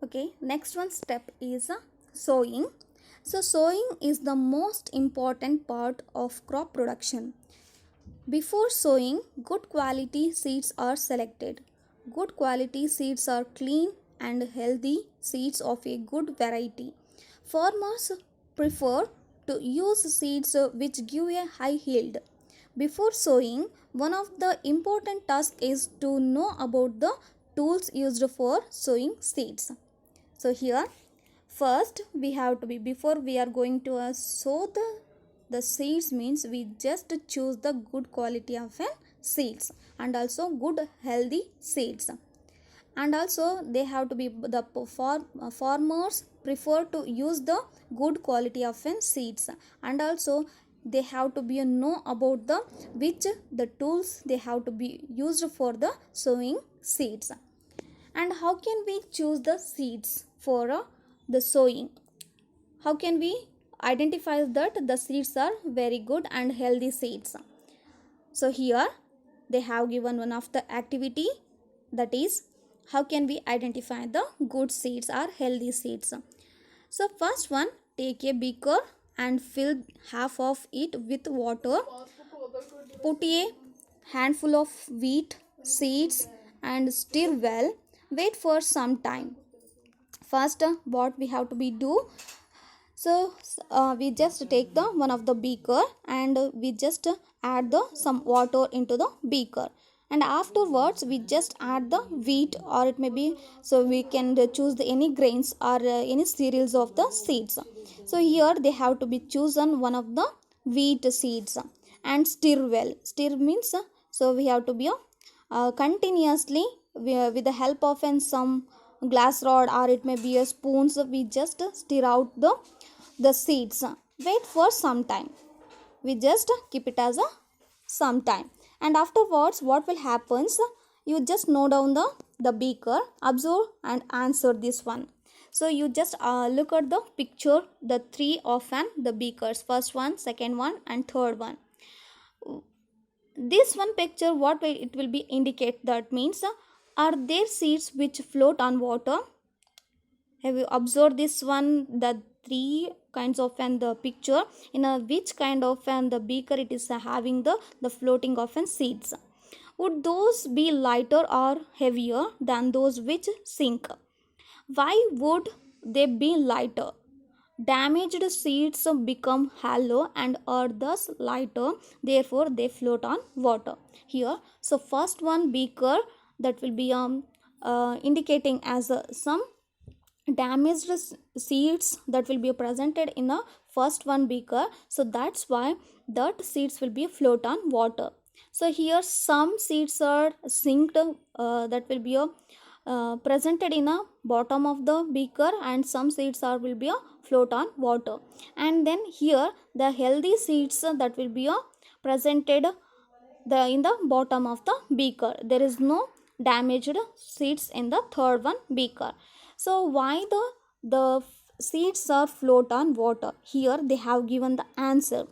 Okay, next one step is sowing. So sowing is the most important part of crop production. Before sowing, good quality seeds are selected. Good quality seeds are clean and healthy seeds of a good variety. Farmers prefer to use seeds which give a high yield. Before sowing, one of the important tasks is to know about the tools used for sowing seeds. So here first we have to be, before we are going to sow the seeds, means we just choose the good quality of seeds and also good healthy seeds. And also they have to be the farmers prefer to use the good quality of seeds, and also they have to be know about the which the tools they have to be used for the sowing seeds. And how can we choose the seeds for the sowing? How can we identify that the seeds are very good and healthy seeds? So here they have given one of the activity, that is how can we identify the good seeds or healthy seeds. So first one, take a beaker and fill half of it with water. Put a handful of wheat seeds and stir well. Wait for some time. First, what we have to be do? So we just take the one of the beaker and we just add the some water into the beaker, and afterwards we just add the wheat, or it may be, so we can choose the any grains or any cereals of the seeds. So here they have to be chosen one of the wheat seeds and stir well. Stir means so we have to be continuously with the help of some glass rod, or it may be a spoons, we just stir out the seeds. Wait for some time. We just keep it as a some time, and afterwards what will happen? You just note down the beaker, observe and answer this one. So you just look at the picture, the three of the beakers, first one, second one and third one. This one picture, what will it will be indicate? That means are there seeds which float on water? Have you observed this one, the three kinds of the picture, in a which kind of the beaker it is having the floating of seeds? Would those be lighter or heavier than those which sink? Why would they be lighter? Damaged seeds become hollow and are thus lighter, therefore they float on water. Here, so first one beaker, that will be indicating as some damaged seeds that will be presented in a first one beaker, so that's why that seeds will be float on water. So here some seeds are sinked, that will be presented in a bottom of the beaker, and some seeds are will be a float on water. And then here the healthy seeds that will be presented in the bottom of the beaker. There is no damaged seeds in the third one beaker. So why the seeds are float on water? Here they have given the answer.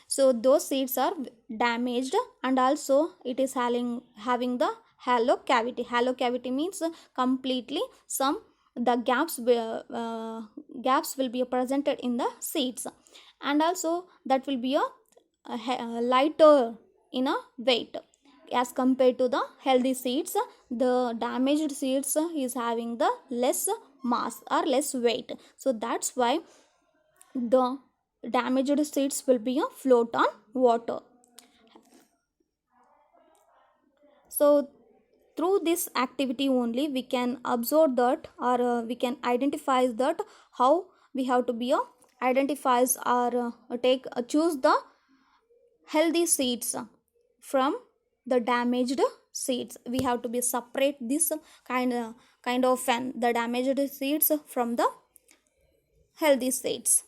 So those seeds are damaged, and also it is having the hollow cavity. Hollow cavity means completely some the gaps will be presented in the seeds, and also that will be a lighter in a weight as compared to the healthy seeds. The damaged seeds is having the less mass or less weight, so that's why the damaged seeds will be a float on water. So through this activity only we can observe that, or we can identify that how we have to be identifies or choose the healthy seeds from the damaged seeds. We have to be separate this kind of the damaged seeds from the healthy seeds.